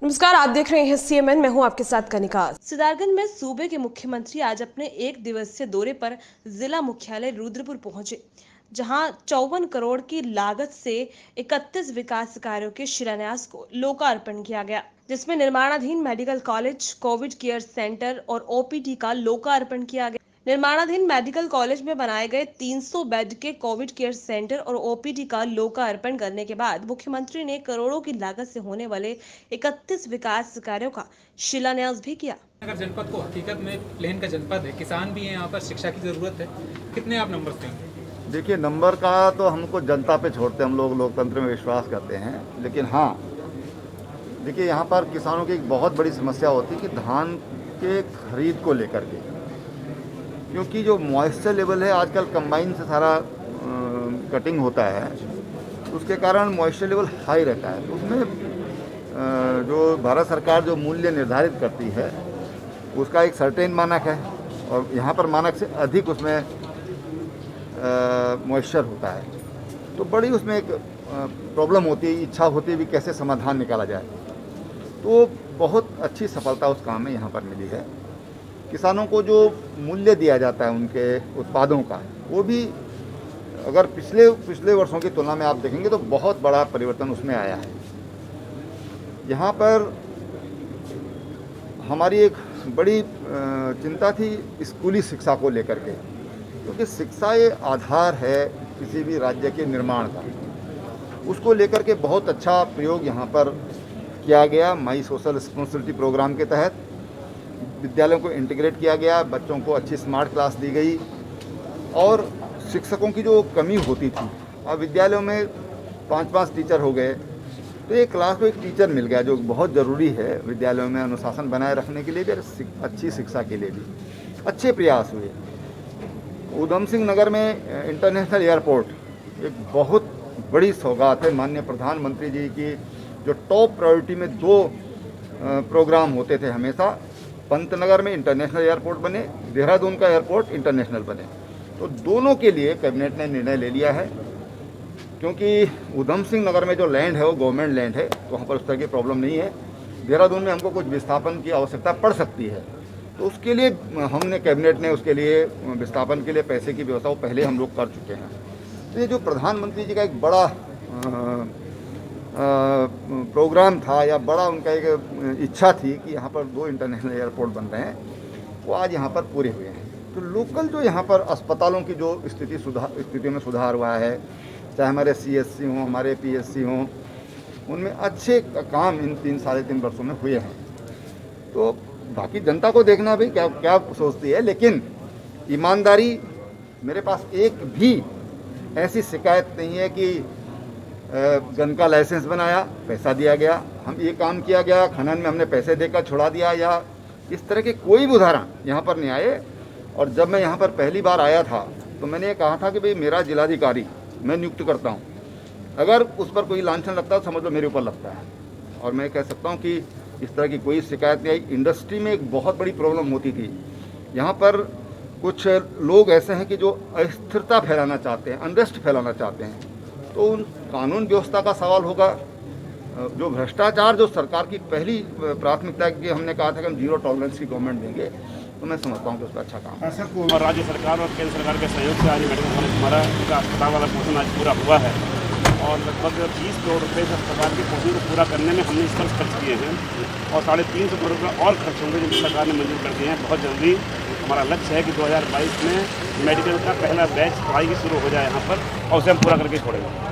नमस्कार, आप देख रहे हैं सीएमएन। मैं हूं आपके साथ कनिका। सिद्धार्थगंज में सूबे के मुख्यमंत्री आज अपने 1 दिवसीय दौरे पर जिला मुख्यालय रुद्रपुर पहुंचे, जहां 54 करोड़ की लागत से 31 विकास कार्यों के शिलान्यास को लोकार्पण किया गया, जिसमें निर्माणाधीन medical college, Covid care centre और ओपीडी का लोकार्पण किया गया। निर्माणाधीन मेडिकल कॉलेज में बनाए गए 300 बेड के कोविड केयर सेंटर और ओपीडी का लोकार्पण करने के बाद मुख्यमंत्री ने करोड़ों की लागत से होने वाले 31 विकास कार्यों का शिलान्यास भी किया। नगर जनपद को हकीकत में प्लेन का जनपद है, किसान भी है, यहाँ पर शिक्षा की जरूरत है। कितने आप नंबर देंगे? देखिए, नंबर का तो हमको जनता पे छोड़ते, हम लोग लोकतंत्र में विश्वास करते हैं। लेकिन हाँ, देखिए, यहाँ पर किसानों की एक बहुत बड़ी समस्या होती है कि धान के खरीद को लेकर के, क्योंकि जो मॉइस्चर लेवल है आजकल कंबाइन से सारा कटिंग होता है, उसके कारण मॉइस्चर लेवल हाई रहता है। तो उसमें जो भारत सरकार जो मूल्य निर्धारित करती है उसका एक सर्टेन मानक है, और यहाँ पर मानक से अधिक उसमें मॉइस्चर होता है। तो बड़ी उसमें एक प्रॉब्लम होती है, इच्छा होती है भी कैसे समाधान निकाला जाए। तो बहुत अच्छी सफलता उस काम में यहाँ पर मिली है। किसानों को जो मूल्य दिया जाता है उनके उत्पादों का, वो भी अगर पिछले वर्षों की तुलना में आप देखेंगे तो बहुत बड़ा परिवर्तन उसमें आया है। यहाँ पर हमारी एक बड़ी चिंता थी स्कूली शिक्षा को लेकर के, क्योंकि शिक्षा ये आधार है किसी भी राज्य के निर्माण का। उसको लेकर के बहुत अच्छा प्रयोग यहाँ पर किया गया। माई सोशल रिस्पॉन्सिबिलिटी प्रोग्राम के तहत विद्यालयों को इंटीग्रेट किया गया, बच्चों को अच्छी स्मार्ट क्लास दी गई, और शिक्षकों की जो कमी होती थी, अब विद्यालयों में 5-5 टीचर हो गए, तो एक क्लास को एक टीचर मिल गया, जो बहुत ज़रूरी है विद्यालयों में अनुशासन बनाए रखने के लिए भी, अच्छी शिक्षा के लिए भी। अच्छे प्रयास हुए। उधम सिंह नगर में इंटरनेशनल एयरपोर्ट एक बहुत बड़ी सौगात है। माननीय प्रधानमंत्री जी की जो टॉप प्रायोरिटी में 2 प्रोग्राम होते थे हमेशा, पंतनगर में इंटरनेशनल एयरपोर्ट बने, देहरादून का एयरपोर्ट इंटरनेशनल बने। तो दोनों के लिए कैबिनेट ने निर्णय ले लिया है, क्योंकि उधम सिंह नगर में जो लैंड है वो गवर्नमेंट लैंड है, तो वहाँ पर उस तरह की प्रॉब्लम नहीं है। देहरादून में हमको कुछ विस्थापन की आवश्यकता पड़ सकती है, तो उसके लिए हमने कैबिनेट ने उसके लिए विस्थापन के लिए पैसे की व्यवस्था वो पहले हम लोग कर चुके हैं। तो ये जो प्रधानमंत्री जी का एक बड़ा प्रोग्राम था, या बड़ा उनका एक इच्छा थी कि यहाँ पर 2 इंटरनेशनल एयरपोर्ट बन रहे हैं, वो आज यहाँ पर पूरे हुए हैं। तो लोकल जो यहाँ पर अस्पतालों की जो स्थिति में सुधार हुआ है, चाहे हमारे CSC हों, हमारे PSC हों, उनमें अच्छे काम इन 3-3.5 वर्षों में हुए हैं। तो बाकी जनता को देखना भी क्या सोचती है, लेकिन ईमानदारी, मेरे पास एक भी ऐसी शिकायत नहीं है कि गन का लाइसेंस बनाया, पैसा दिया गया, हम ये काम किया गया, खनन में हमने पैसे देकर छुड़ा दिया, या इस तरह के कोई भी उदाहरण यहाँ पर नहीं आए। और जब मैं यहाँ पर पहली बार आया था तो मैंने ये कहा था कि भाई मेरा जिलाधिकारी मैं नियुक्त करता हूँ, अगर उस पर कोई लांछन लगता है तो समझ लो मेरे ऊपर लगता है। और मैं कह सकता हूँ कि इस तरह की कोई शिकायत नहीं आई। इंडस्ट्री में एक बहुत बड़ी प्रॉब्लम होती थी। यहाँ पर कुछ लोग ऐसे हैं कि जो अस्थिरता फैलाना चाहते हैं, अनरेस्ट फैलाना चाहते हैं, तो उन कानून व्यवस्था का सवाल होगा। जो भ्रष्टाचार, जो सरकार की पहली प्राथमिकता की हमने कहा था कि हम 0 टॉलरेंस की गवर्नमेंट देंगे, तो मैं समझता हूँ कि उसका अच्छा काम है। और राज्य सरकार और केंद्र सरकार के सहयोग से आज मेडिकल कॉलेज हमारा अस्पताल वाला पोर्शन आज पूरा हुआ है, और लगभग 20 करोड़ रुपये इस अस्पताल के पोर्शन को पूरा करने में हमने इस पर खर्च किए हैं, और 350 करोड़ रुपये और खर्च होंगे जो सरकार ने मंजूर कर दिए हैं। बहुत जल्दी हमारा लक्ष्य है कि 2022 में मेडिकल का पहला बैच पढ़ाई की शुरू हो जाए यहाँ पर, और उसे हम पूरा करके छोड़ेंगे।